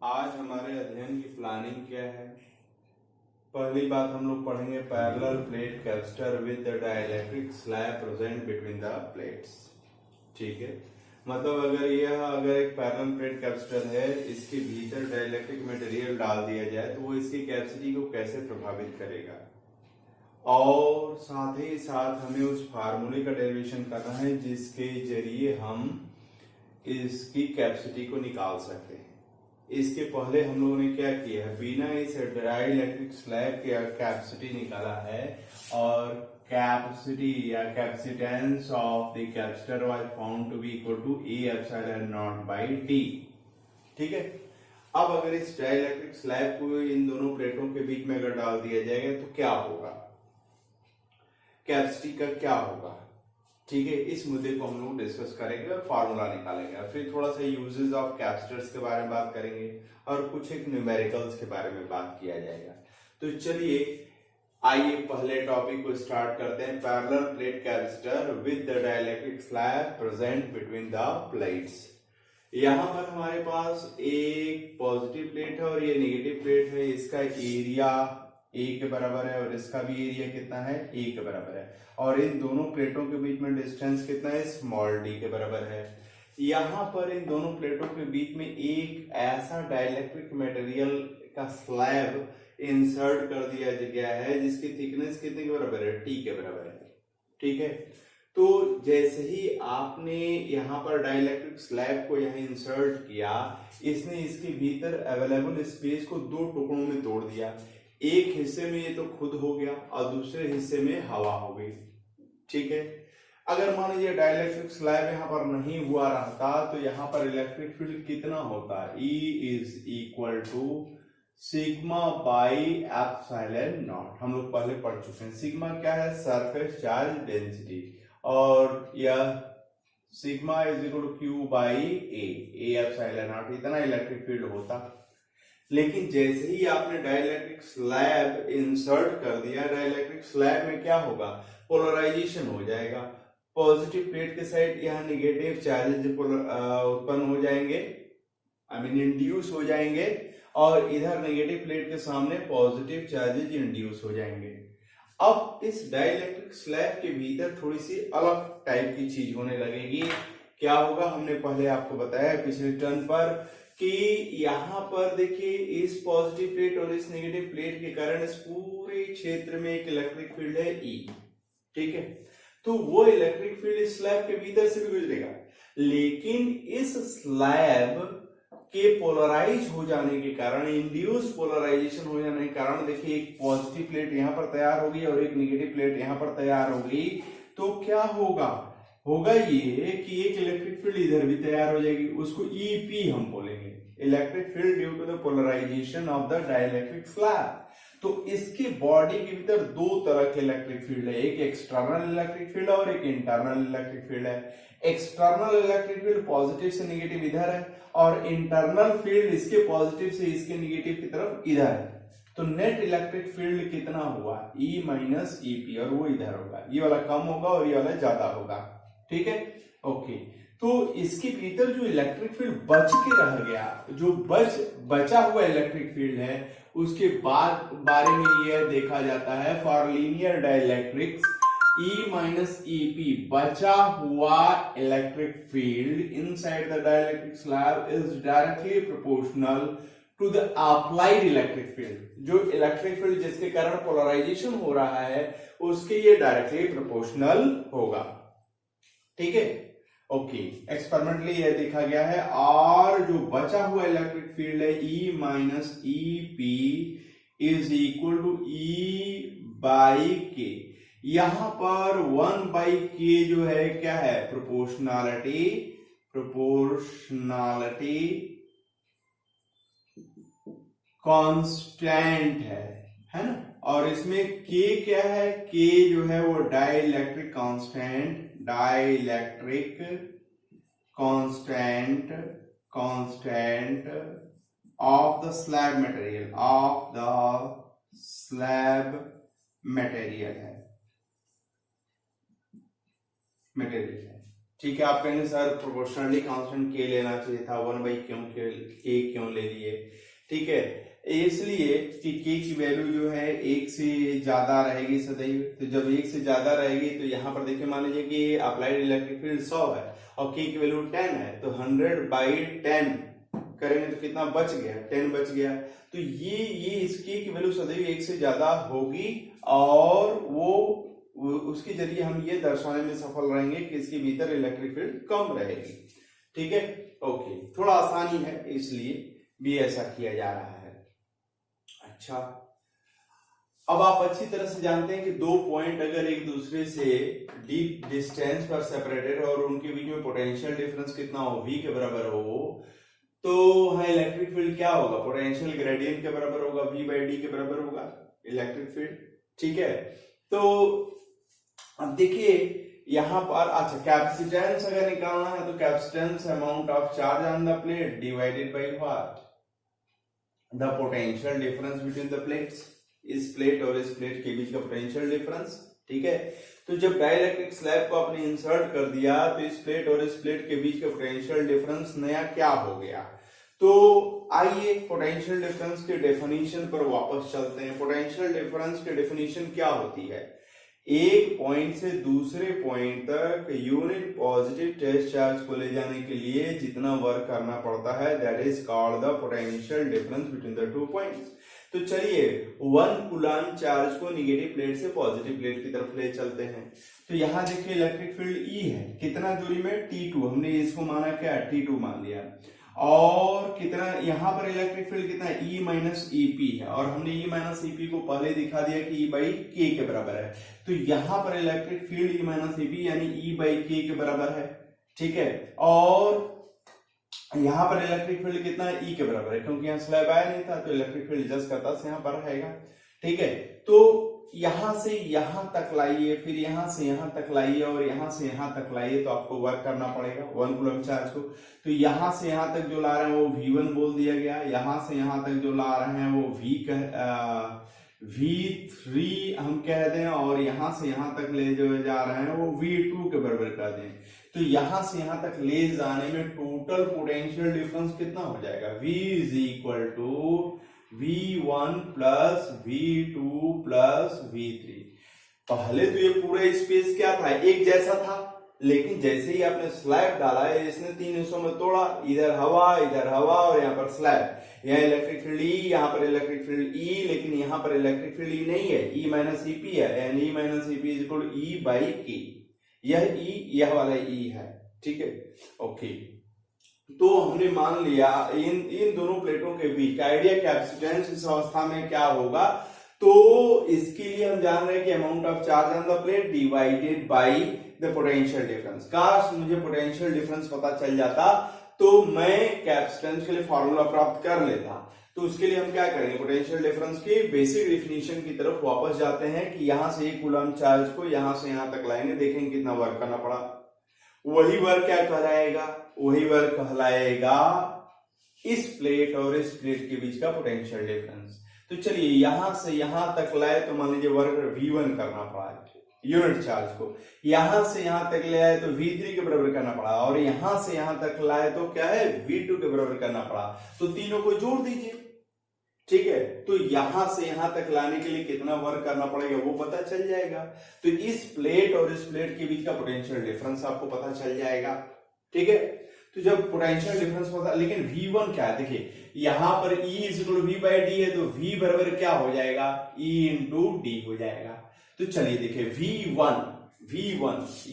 आज हमारे अध्ययन की प्लानिंग क्या है। पहली बात हम लोग पढ़ेंगे parallel plate capacitor with the dielectric slab present between the plates. ठीक है, मतलब अगर एक पैरेलल प्लेट कैपेसिटर है, इसके भीतर डाइलेक्ट्रिक मटेरियल डाल दिया जाए तो वो इसकी कैपेसिटी को कैसे प्रभावित करेगा, और साथ ही साथ हमें उस फार्मूले का डेरिवेशन करना है जिसके जरिए हम इसकी कैपेसिटी को निकाल सकते हैं। इसके पहले हम लोगों ने क्या किया है, बिना इस डाइलेक्ट्रिक स्लैब के कैपेसिटी निकाला है, और कैपेसिटी या capacitance of the capacitor was found to be equal to A epsilon naught by D. ठीक है, अब अगर इस डाइलेक्ट्रिक स्लैब को इन दोनों प्लेटों के बीच में अगर डाल दिया जाएगा तो क्या होगा, कैपेसिटी का क्या होगा। ठीक है, इस मुद्दे को हम लोग डिस्कस करेंगे और फार्मूला निकालेंगे, फिर थोड़ा सा यूजेस ऑफ कैपेसिटर्स के बारे में बात करेंगे और कुछ एक न्यूमेरिकल्स के बारे में बात किया जाएगा। तो चलिए आइए पहले टॉपिक को स्टार्ट करते हैं। Parallel plate capacitor with the dielectric slab present between the plates. यहां पर हमारे पास एक पॉजिटिव प्लेट है और ये नेगेटिव प्लेट है। इसका एरिया ए के बराबर है और इसका भी एरिया कितना है, ए के बराबर है, और इन दोनों प्लेटों के बीच में डिस्टेंस कितना है, स्मॉल डी के बराबर है। यहां पर इन दोनों प्लेटों के बीच में एक ऐसा डाइलेक्ट्रिक मटेरियल का स्लैब इंसर्ट कर दिया गया है जिसकी थिकनेस कितने के बराबर है, टी के बराबर है। ठीक है, तो जैसे ही आपने यहाँ पर डाइलेक्ट्रिक स्लैब को यहाँ इंसर्ट किया, इसने इसके भीतर अवेलेबल स्पेस को दो टुकड़ों में तोड़ दिया। एक हिस्से में ये तो खुद हो गया और दूसरे हिस्से में हवा हो गई। ठीक है, अगर मान लीजिए डाइलेक्ट्रिक स्लैब यहाँ पर नहीं हुआ रहता तो यहाँ पर इलेक्ट्रिक फील्ड कितना होता, E is equal to sigma by epsilon naught. हम लोग पहले पढ़ चुके हैं। सिग्मा क्या है, सरफेस चार्ज डेंसिटी, और यह sigma is equal to Q by A epsilon naught, इतना इलेक्ट्रिक फील्ड होता। लेकिन जैसे ही आपने डाइलेक्ट्रिक स्लैब इंसर्ट कर दिया, डाइलेक्ट्रिक स्लैब में क्या होगा, पोलराइजेशन हो जाएगा। पॉजिटिव प्लेट के साइड यहाँ नेगेटिव चार्जेज उत्पन्न हो जाएंगे, इंड्यूस हो जाएंगे, और इधर नेगेटिव प्लेट के सामने पॉजिटिव चार्जेज इंड्यूस हो जाएंगे। अब इस डाइलेक्ट्रिक स्लैब के भीतर थोड़ी सी अलग टाइप की चीज होने लगेगी। क्या होगा, हमने पहले आपको बताया पिछले टर्न पर कि यहाँ पर देखिए इस पॉजिटिव प्लेट और इस नेगेटिव प्लेट के कारण इस पूरे क्षेत्र में एक इलेक्ट्रिक फील्ड है E। ठीक है, तो वो इलेक्ट्रिक फील्ड इस स्लैब के भीतर से भी गुजरेगा, लेकिन इस स्लैब के पोलराइज हो जाने के कारण, इंड्यूस पोलराइजेशन हो जाने के कारण, देखिए एक पॉजिटिव प्लेट यहाँ पर तैयार होगी और एक नेगेटिव प्लेट यहाँ पर तैयार होगी। तो क्या होगा ये कि एक इलेक्ट्रिक फील्ड इधर भी तैयार हो जाएगी, उसको EP हम बोलेंगे, electric field due to the polarization of the dielectric slab. तो इसके बॉडी के भीतर दो तरह के इलेक्ट्रिक फील्ड है, एक एक्सटर्नल इलेक्ट्रिक फील्ड और एक इंटरनल इलेक्ट्रिक फील्ड है। एक्सटर्नल इलेक्ट्रिक फील्ड पॉजिटिव से नेगेटिव इधर है, और इंटरनल फील्ड इसके पॉजिटिव से इसके नेगेटिव की तरफ इधर है। तो नेट इलेक्ट्रिक फील्ड कितना हुआ, E माइनस EP, और वो इधर होगा, ये वाला कम होगा और ये वाला ज्यादा होगा। ठीक है, ओके। तो इसके भीतर जो इलेक्ट्रिक फील्ड बच के रह गया, जो बचा हुआ इलेक्ट्रिक फील्ड है, उसके बाद बारे में यह देखा जाता है for linear dielectrics E minus EP, बचा हुआ electric field inside the dielectric slab is directly proportional to the applied electric field. जो इलेक्ट्रिक फील्ड जिसके कारण पोलराइजेशन हो रहा है उसके ये डायरेक्टली प्रोपोर्शनल होगा। ठीक है, ओके। एक्सपेरिमेंटली यह देखा गया है, और जो बचा हुआ इलेक्ट्रिक फील्ड है E minus EP is equal to E by K। यहां पर 1 बाई K जो है क्या है, प्रोपोर्शनैलिटी कांस्टेंट है ना, और इसमें K क्या है, K जो है वो dielectric constant of the slab material है। ठीक है, आप कहेंगे सर प्रोपोर्शनली कांस्टेंट के लेना चाहिए था, 1/क्यों के क्यों ले लिए। ठीक है, इसलिए कि के की वैल्यू जो है 1 से ज्यादा रहेगी सदैव। तो जब 1 से ज्यादा रहेगी तो यहाँ पर देखिए, मान लीजिए कि अप्लाइड इलेक्ट्रिक फील्ड 100 है और के की वैल्यू 10 है, तो 100/10 करेंगे तो कितना बच गया, 10 बच गया। तो ये इसकी की वैल्यू सदैव 1 से ज्यादा होगी और वो उसके जरिए हम ये दर्शाने में सफल रहेंगे कि इसके भीतर इलेक्ट्रिक फील्ड कम रहेगी। ठीक है, ओके, थोड़ा आसानी है इसलिए भी ऐसा किया जा रहा है। अच्छा, अब आप अच्छी तरह से जानते हैं कि दो पॉइंट अगर एक दूसरे से डीप डिस्टेंस पर सेपरेटेड और उनके बीच में पोटेंशियल डिफरेंस कितना हो, v के बराबर हो, तो हाँ इलेक्ट्रिक फील्ड क्या होगा, पोटेंशियल ग्रेडियंट के बराबर होगा, v/d के बराबर होगा इलेक्ट्रिक फील्ड। ठीक है, तो अब देखिए यहां पर, अच्छा कैपेसिटेंस अगर निकालना है तो capacitance amount of charge on the plate divided by what, the potential difference between the plates, इस प्लेट और इस प्लेट के बीच का पोटेंशियल डिफरेंस। ठीक है, तो जब डाइलेक्ट्रिक स्लैब को आपने इंसर्ट कर दिया तो इस प्लेट और इस प्लेट के बीच का पोटेंशियल डिफरेंस नया क्या हो गया। तो आइए पोटेंशियल डिफरेंस के डेफिनेशन पर वापस चलते हैं। पोटेंशियल डिफरेंस की डेफिनेशन क्या होती है, एक पॉइंट से दूसरे पॉइंट तक यूनिट पॉजिटिव टेस्ट चार्ज को ले जाने के लिए जितना वर्क करना पड़ता है, that is called the potential difference between the two points. तो चलिए 1 कूलम्ब चार्ज को निगेटिव प्लेट से पॉजिटिव प्लेट की तरफ ले चलते हैं। तो यहां देखिए इलेक्ट्रिक फील्ड E है, कितना दूरी में, T2, हमने इसको माना क्या, T2 मान लिया। और कितना यहां पर इलेक्ट्रिक फील्ड कितना है, E-EP है, और हमने E-EP को पहले दिखा दिया कि E/K के बराबर है। तो यहां पर इलेक्ट्रिक फील्ड E-EP यानी E/K के बराबर है। ठीक है, और यहां पर इलेक्ट्रिक फील्ड कितना है, E के बराबर है, क्योंकि यहाँ स्लैब आया नहीं था तो इलेक्ट्रिक फील्ड जस्ट करता से यहाँ पर रहेगा। ठीक है, तो यहां से यहां तक लाइए, फिर यहां से यहां तक लाइए और यहां से यहां तक लाइए, तो आपको वर्क करना पड़ेगा 1 कूलम्ब चार्ज को। तो यहां से यहां तक जो ला रहे हैं वो V1 बोल दिया गया, यहां से यहां तक जो ला रहे हैं वो V3 हम कह दें, और यहां से यहां तक ले जो जा रहे हैं वो V2 के बराबर कर दें। तो यहां से यहां तक ले जाने में टोटल पोटेंशियल डिफरेंस कितना हो जाएगा, V = V1 + V2 + V3। पहले तो ये पूरा स्पेस क्या था, एक जैसा था, लेकिन जैसे ही आपने स्लैब डाला है, इसने 3 हिस्सों में तोड़ा, इधर हवा और यहाँ पर स्लैब, यहाँ इलेक्ट्रिक फील्ड E, यहाँ पर इलेक्ट्रिक फील्ड E, लेकिन यहाँ पर इलेक्ट्रिक फील्ड E नहीं है, E-EP है, एंड E-EP = E/K। यह E, यह वाला E है। ठीक है, ओके, तो हमने मान लिया इन दोनों प्लेटों के बीच आइडिया कैपेसिटेंस इस अवस्था में क्या होगा। तो इसके लिए हम जान रहे हैं कि amount of charge on the plate divided by the potential difference. काश मुझे पोटेंशियल डिफरेंस पता चल जाता तो मैं कैपेसिटेंस के लिए फॉर्मूला प्राप्त कर लेता। तो उसके लिए हम क्या करेंगे, पोटेंशियल डिफरेंस की बेसिक डेफिनेशन की तरफ वापस जाते हैं कि यहां से 1 कूलम्ब चार्ज को यहां से यहां तक लाएंगे, देखेंगे कितना वर्क करना पड़ा। वही वर्क क्या कहलाएगा, वही वर्क कहलाएगा इस प्लेट और इस प्लेट के बीच का पोटेंशियल डिफरेंस। तो चलिए यहां से यहां तक लाए तो मान लीजिए वर्क V1 करना पड़ा यूनिट चार्ज को, यहां से यहां तक ले आए तो V3 के बराबर करना पड़ा, और यहां से यहां तक लाए तो क्या है, V2 के बराबर करना पड़ा। तो तीनों को जोड़ दीजिए। ठीक है, तो यहां से यहां तक लाने के लिए कितना वर्क करना पड़ेगा वो पता चल जाएगा। तो इस प्लेट और इस प्लेट के बीच का पोटेंशियल डिफरेंस आपको पता चल जाएगा। ठीक है, तो जब पोटेंशियल डिफरेंस पता, लेकिन V1 क्या है, देखिए यहां पर E = V/D है, तो V बराबर क्या हो जाएगा, E × D हो जाएगा। तो चलिए देखिए V1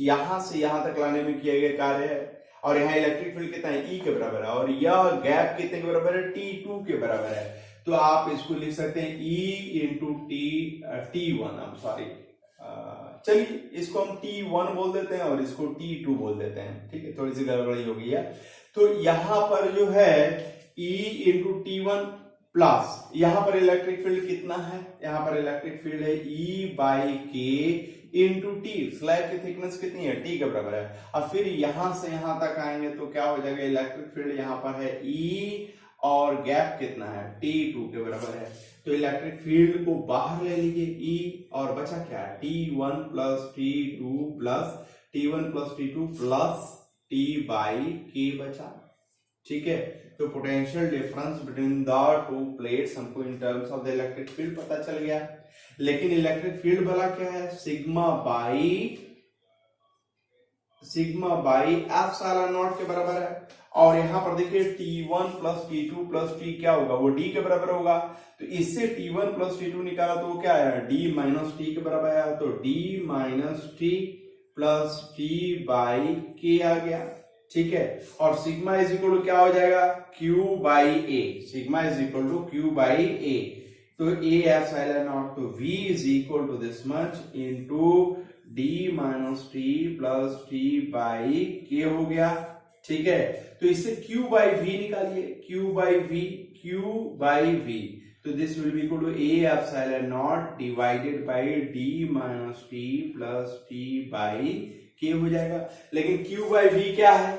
यहां से यहां तक लाने में किया गया कार्य है, और यहाँ इलेक्ट्रिक फील्ड कितना है, E के बराबर है, और यह गैप कितने के बराबर है, T2 के बराबर है। तो आप इसको लिख सकते हैं E × T1, चलिए इसको हम T1 बोल देते हैं और इसको T2 बोल देते हैं। ठीक है, थोड़ी सी गड़बड़ी हो गई है। तो यहां पर जो है E × T1 प्लस यहां पर इलेक्ट्रिक फील्ड कितना है, यहां पर इलेक्ट्रिक फील्ड है E/K × T, स्लैब की थिकनेस कितनी है, T के बराबर है। और फिर यहां से यहां तक आएंगे तो क्या हो जाएगा, इलेक्ट्रिक फील्ड यहां पर है E और गैप कितना है, T2 के बराबर है। तो इलेक्ट्रिक फील्ड को बाहर ले लीजिए E, और बचा क्या है, T1 + T2 + T1 + T2 + T by के बचा। ठीक है, तो potential difference between the two plates हमको in terms of the electric field पता चल गया। लेकिन इलेक्ट्रिक फील्ड भला क्या है, सिग्मा बाई एप्सिलॉन नॉट के बराबर है। और यहां पर देखिए T1 plus T2 plus T क्या होगा, वो D के बराबर होगा। तो इससे T1 प्लस T2 निकाला तो वो क्या आया, D माइनस T के बराबर आया। तो D minus T plus T by के आ गया। ठीक है, और सिग्मा इज इक्वल टू क्या हो जाएगा, Q by A. Sigma is equal to Q by A. तो A एप्सिलॉन नॉट, तो V is equal to this much into D minus T plus T by K हो गया। ठीक है, तो इससे Q बाई V निकालिए, Q बाई V। तो this will be equal to A epsilon naught divided by D minus T plus T by K हो जाएगा। लेकिन Q बाई V क्या है,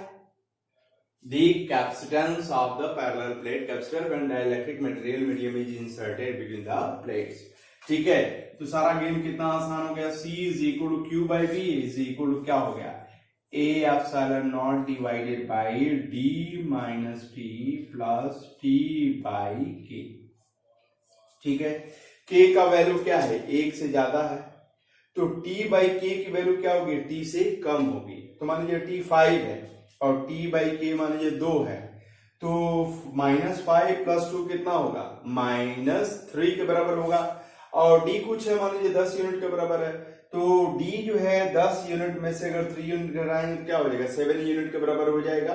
the capacitance of the parallel plate capacitor when dielectric material medium is inserted between the plates। ठीक है, तो सारा game कितना आसान हो गया, C is equal to Q by V is equal to क्या हो गया, A epsilon naught divided by D minus T plus T by K। ठीक है, K का वैल्यू क्या है, 1 से ज्यादा है, तो T बाई K की वैल्यू क्या होगी, T से कम होगी। तो मान लीजिए T 5 है और T बाई K मान लीजिए 2 है, तो -5 प्लस 2 कितना होगा, -3 के बराबर होगा। और D कुछ है, मान लीजिए 10 यूनिट के बराबर है, तो D जो है 10 यूनिट में से अगर 3 यूनिट घटाएंगे तो क्या हो जाएगा, 7 यूनिट के बराबर हो जाएगा।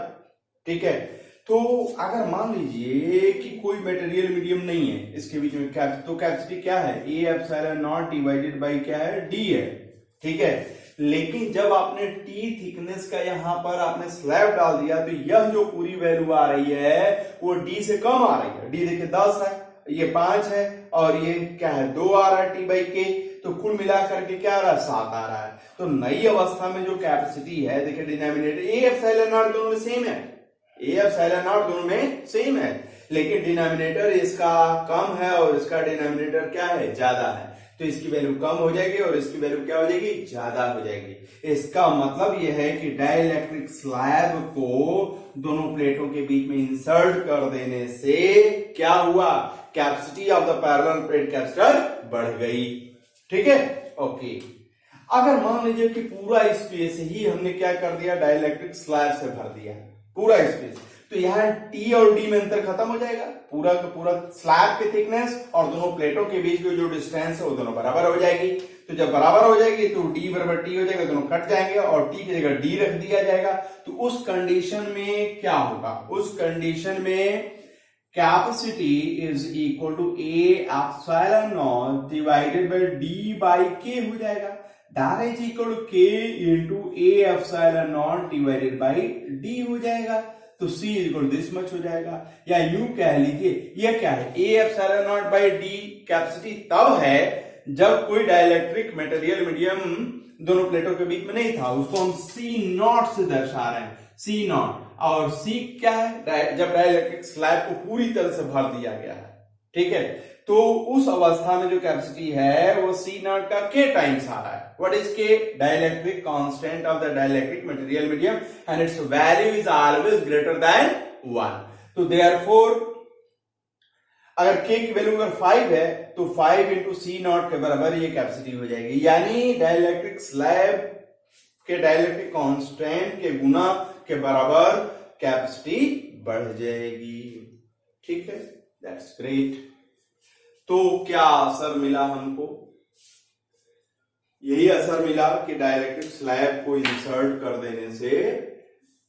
ठीक है, तो अगर मान लीजिए कि कोई मटेरियल मीडियम नहीं है इसके बीच में, तो कैपेसिटी क्या है, A epsilon naught divided by क्या है, D है। ठीक है, लेकिन जब आपने T थिकनेस का यहां पर आपने स्लैब डाल दिया, तो यह जो पूरी वैल्यू आ रही है वो D से कम आ रही है। D देखिए 10 है, ये 5 है, और ये क्या है 2 आ रहा है T बाई K, तो कुल मिलाकर के क्या आ रहा है, 7 आ रहा है। तो नई अवस्था में जो कैपेसिटी है, देखिए डिनोमिनेटर A एप्सिलॉन नॉट दोनों में सेम है, A एप्सिलॉन नॉट दोनों में सेम है, लेकिन डिनोमिनेटर इसका कम है और इसका डिनोमिनेटर क्या है, ज्यादा है। तो इसकी वैल्यू कम हो जाएगी और इसकी वैल्यू क्या हो जाएगी, ज्यादा हो जाएगी। इसका मतलब यह है कि डाइलेक्ट्रिक स्लैब को दोनों प्लेटों के बीच में इंसर्ट कर देने से क्या हुआ, capacity of the parallel plate capacitor बढ़ गई। ठीक है, ओके। अगर मान लीजिए कि पूरा स्पेस ही हमने क्या कर दिया, डाइलेक्ट्रिक स्लैब से भर दिया पूरा स्पेस, तो यहाँ T और D में अंतर खत्म हो जाएगा, पूरा का पूरा स्लैब की थिकनेस और दोनों प्लेटों के बीच की जो डिस्टेंस है वो दोनों बराबर हो जाएगी। तो जब बराबर हो जाएगी तो D बराबर T हो जाएगा, दोनों कट जाएंगे और T की जगह D रख दिया जाएगा। तो उस कंडीशन में क्या होगा, उस कंडीशन में capacity is equal to A epsilon naught divided by D by K हो जाएगा। That is equal to K into A epsilon naught divided by D हो जाएगा। तो C इक्वल दिस मच हो जाएगा, या यूं कह लीजिए यह क्या है, A epsilon not by D capacity तब है जब कोई डाइलेक्ट्रिक मटेरियल मीडियम दोनों प्लेटों के बीच में नहीं था, उसको हम C नॉट से दर्शा रहे हैं, C नॉट। और C क्या है, जब डाइलेक्ट्रिक स्लैब को पूरी तरह से भर दिया गया है। ठीक है, तो उस अवस्था में जो कैपेसिटी है वो C नॉट का K टाइम्स आ रहा है। What is K? Dielectric constant of the dielectric material medium and its value is always greater than 1. तो therefore अगर K की वैल्यू अगर 5 है तो 5 इंटू C नॉट के बराबर ये कैपेसिटी हो जाएगी, यानी डाइलेक्ट्रिक स्लैब के डाइलेक्ट्रिक कांस्टेंट के गुना के बराबर कैपेसिटी बढ़ जाएगी। ठीक है, दैट्स ग्रेट। तो क्या असर मिला हमको, यही असर मिला कि डाइलेक्ट्रिक स्लैब को इंसर्ट कर देने से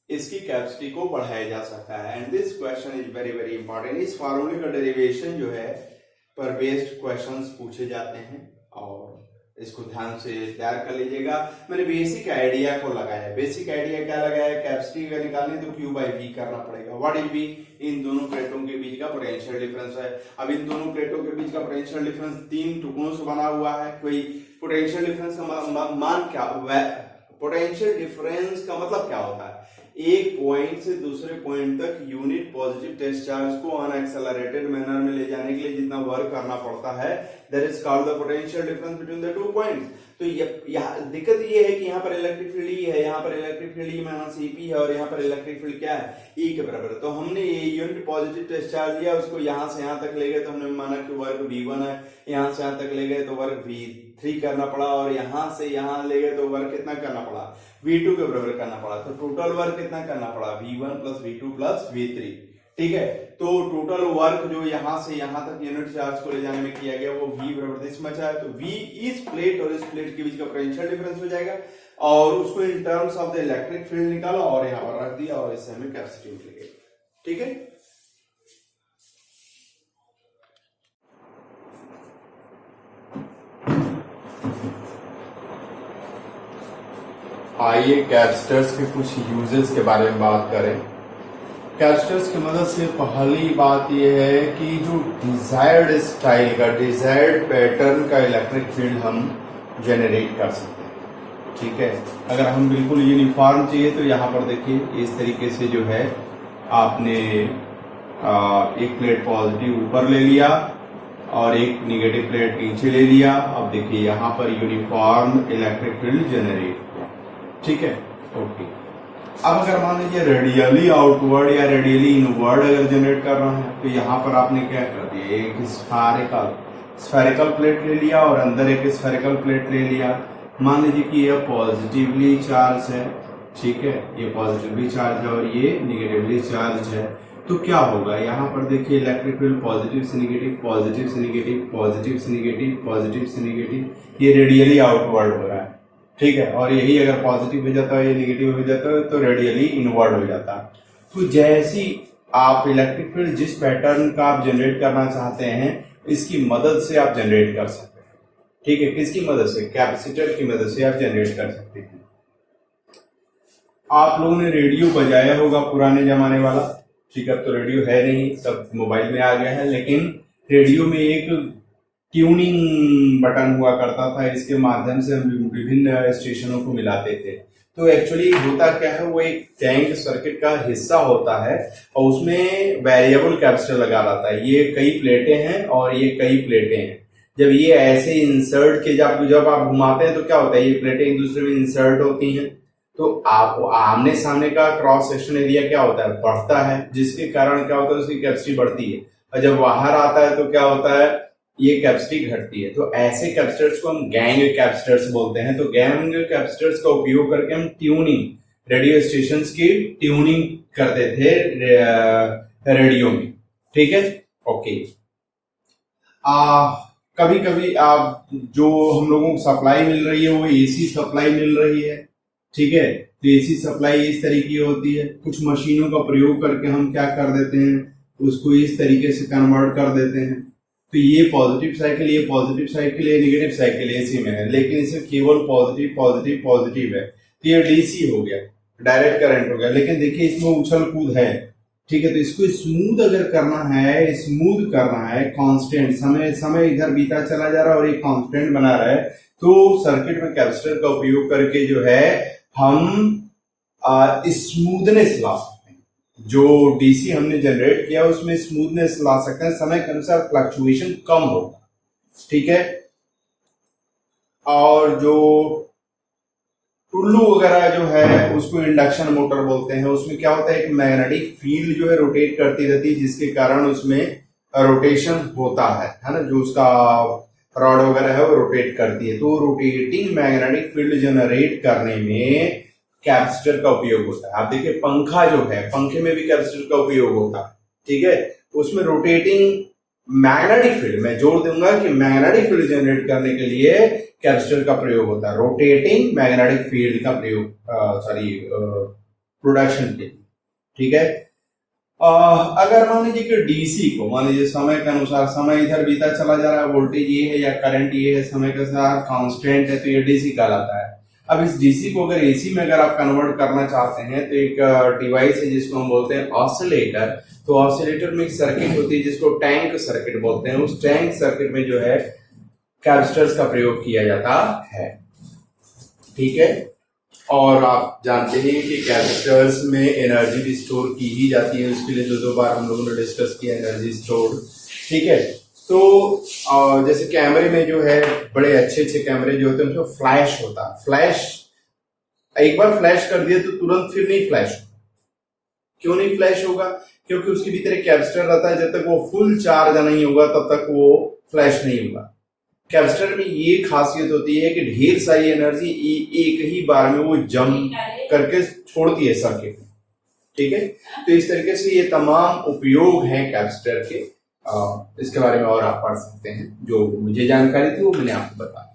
इसकी कैपेसिटी को बढ़ाया जा सकता है। And this question is very very important. इस फॉर्मूले का डेरिवेशन जो है पर बेस्ड क्वेश्चंस पूछे जाते हैं और इसको ध्यान से तैयार कर लीजिएगा। मैंने बेसिक आइडिया को लगाया। बेसिक आइडिया क्या लगाया, कैपेसिटी का निकालनी तो Q बाई V करना पड़ेगा। व्हाट इज V, इन दोनों प्लेटों के बीच का पोटेंशियल डिफरेंस है। अब इन दोनों प्लेटों के बीच का पोटेंशियल डिफरेंस 3 टुकड़ों से बना हुआ है। कोई पोटेंशियल डिफरेंस का मान क्या, पोटेंशियल डिफरेंस का मतलब क्या होता है, एक पॉइंट से दूसरे पॉइंट तक यूनिट पॉजिटिव टेस्ट चार्ज को अनएक्सेलरेटेड मैनर में ले जाने के लिए जितना वर्क करना पड़ता है, that is called the potential difference between the two points. तो तो यहाँ दिक्कत ये है कि यहाँ पर इलेक्ट्रिक फील्ड ई है, यहाँ पर electric field E minus EP है, और यहाँ पर इलेक्ट्रिक फील्ड क्या है, ई के बराबर। तो हमने ये यूनिट पॉजिटिव डिस्चार्ज लिया, उसको यहाँ से यहाँ तक ले गए तो हमने माना कि वर्ग V1 है, यहाँ से यहाँ तक ले गए तो वर्ग V3 करना पड़ा, और यहाँ से यहाँ ले गए तो वर्ग कितना करना पड़ा, V2 के बराबर करना पड़ा। तो टोटल वर्ग कितना करना पड़ा, V1 plus V2 plus V3। ठीक है, तो टोटल वर्क जो यहाँ से यहाँ तक यूनिट चार्ज को ले जाने में किया गया वो V बराबर दिस मचा है। तो V इस प्लेट और इस प्लेट के बीच का पोटेंशियल डिफरेंस हो जाएगा, और उसको इन terms of the electric field निकाला और यहाँ पर रख दिया, और इससे हमें कैपेसिटी मिल गई। ठीक है, आइए कैपेसिटर्स के कुछ यूजेस के बारे में बात करें। कैपेसिटर्स की मदद से पहली बात यह है कि जो डिजायर्ड स्टाइल का, डिजायर्ड पैटर्न का इलेक्ट्रिक फील्ड हम जनरेट कर सकते हैं। ठीक है, अगर हम बिल्कुल यूनिफॉर्म चाहिए तो यहाँ पर देखिए इस तरीके से जो है आपने एक प्लेट पॉजिटिव ऊपर ले लिया और एक निगेटिव प्लेट नीचे ले लिया। अब देखिए यहाँ पर यूनिफॉर्म इलेक्ट्रिक फील्ड जनरेट हुआ। ठीक है, ओके। अब अगर मान लीजिए रेडियली आउटवर्ड या रेडियली इनवर्ड अगर जनरेट कर रहे हैं तो यहाँ पर आपने क्या कर दिया, एक स्फेरिकल प्लेट ले लिया और अंदर एक स्फेरिकल प्लेट ले लिया। मान लीजिए कि ये पॉजिटिवली चार्ज है, ठीक है, ये पॉजिटिवली चार्ज है और ये निगेटिवली चार्ज है। तो क्या होगा, यहाँ पर देखिए इलेक्ट्रिक फील्ड पॉजिटिव से निगेटिव, पॉजिटिव से निगेटिव, पॉजिटिव से निगेटिव, पॉजिटिव से निगेटिव, ये रेडियली आउटवर्ड हो रहा है। ठीक है, और यही अगर पॉजिटिव हो जाता है, ये निगेटिव हो जाता है तो रेडियली इनवर्ड हो जाता है। तो जैसी आप इलेक्ट्रिक फील्ड जिस पैटर्न का आप जनरेट करना चाहते हैं इसकी मदद से आप जनरेट कर सकते हैं। ठीक है, किसकी मदद से, कैपेसिटर की मदद से आप जनरेट कर सकते हैं। आप लोगों ने रेडियो बजाया होगा पुराने जमाने वाला। ठीक है, अब तो रेडियो है नहीं, सब मोबाइल में आ गया है, लेकिन रेडियो में एक ट्यूनिंग बटन हुआ करता था, इसके माध्यम से हम विभिन्न स्टेशनों को मिलाते थे। तो एक्चुअली होता क्या है, वो एक टैंक सर्किट का हिस्सा होता है और उसमें वेरिएबल कैपेसिटर लगा रहता है। ये कई प्लेटें हैं और ये कई प्लेटें हैं। जब ये ऐसे इंसर्ट के जब आप घुमाते हैं तो क्या होता है, ये प्लेटें एक दूसरे में इंसर्ट होती हैं, तो आप आमने सामने का क्रॉस सेक्शन एरिया क्या होता है, बढ़ता है, जिसके कारण क्या होता है, उसकी कैपेसिटी बढ़ती है। और जब बाहर आता है तो क्या होता है, ये कैपेसिटी घटती है। तो ऐसे कैपेसिटर्स को हम गैंग कैपेसिटर्स बोलते हैं। तो गैंग कैपेसिटर्स का उपयोग करके हम ट्यूनिंग, रेडियो स्टेशंस की ट्यूनिंग करते थे रेडियो में। ठीक है, ओके। कभी कभी आप जो हम लोगों को सप्लाई मिल रही है वो एसी सप्लाई मिल रही है। ठीक है, तो एसी सप्लाई इस तरीके की होती है। कुछ मशीनों का प्रयोग करके हम क्या कर देते हैं, उसको इस तरीके से कन्वर्ट कर देते हैं। तो ये पॉजिटिव साइकिल, ये पॉजिटिव साइकिल, ये निगेटिव साइकिल एसी में है, लेकिन इसमें केवल पॉजिटिव पॉजिटिव पॉजिटिव है। तो ये डीसी हो गया, डायरेक्ट करंट हो गया, लेकिन देखिए इसमें उछल कूद है। ठीक है, तो इसको स्मूथ अगर करना है, स्मूथ करना है, कांस्टेंट, समय इधर बीता चला जा रहा है और ये कांस्टेंट बना रहा है, तो सर्किट में कैपेसिटर का उपयोग करके जो है हम स्मूथनेस ला सकते हैं। जो डीसी हमने जनरेट किया उसमें स्मूथनेस ला सकते हैं, समय के अनुसार फ्लक्चुएशन कम होगा। ठीक है, और जो टुल्लू वगैरह जो है उसको इंडक्शन मोटर बोलते हैं। उसमें क्या होता है, एक मैग्नेटिक फील्ड जो है रोटेट करती रहती है, जिसके कारण उसमें रोटेशन होता है ना, जो उसका रॉड वगैरह है वो रोटेट करती है। तो रोटेटिंग मैग्नेटिक फील्ड जनरेट करने में कैपेसिटर का उपयोग होता है। आप देखिए पंखा जो है, पंखे में भी कैपेसिटर का उपयोग होता है। ठीक है, उसमें रोटेटिंग मैग्नेटिक फील्ड, मैं जोर दूंगा कि मैग्नेटिक फील्ड जनरेट करने के लिए कैपेसिटर का प्रयोग होता है, रोटेटिंग मैग्नेटिक फील्ड का प्रयोग प्रोडक्शन के लिए। ठीक है, अगर मान लीजिए कि डीसी को, मान लीजिए समय के अनुसार, समय इधर बीता चला जा रहा है, वोल्टेज ये है या करंट ये है, समय के साथ कांस्टेंट है, तो ये डीसी कहलाता है। अब इस डीसी को अगर एसी में अगर आप कन्वर्ट करना चाहते हैं तो एक डिवाइस है जिसको हम बोलते हैं ऑसिलेटर। तो ऑसिलेटर में एक सर्किट होती है जिसको टैंक सर्किट बोलते हैं। उस टैंक सर्किट में जो है कैपेसिटर्स का प्रयोग किया जाता है। ठीक है, और आप जानते हैं कि कैपेसिटर्स में एनर्जी भी स्टोर की ही जाती है। उसके लिए दो बार हम लोगों ने डिस्कस किया एनर्जी स्टोर। ठीक है, तो जैसे कैमरे में जो है बड़े अच्छे अच्छे कैमरे जो होते हैं उसमें फ्लैश होता है। फ्लैश एक बार फ्लैश कर दिया तो तुरंत फिर नहीं फ्लैश होगा। क्यों नहीं फ्लैश होगा? क्योंकि उसके भीतर एक कैपेसिटर रहता है, जब तक वो फुल चार्ज नहीं होगा तब तक वो फ्लैश नहीं होगा। कैपेसिटर में ये खासियत होती है कि ढेर सारी एनर्जी एक ही बार में वो जंप करके छोड़ती है सर्किट में। ठीक है, तो इस तरीके से ये तमाम उपयोग हैं कैपेसिटर के। इसके बारे में और आप पढ़ सकते हैं। जो मुझे जानकारी थी वो मैंने आपको बताया।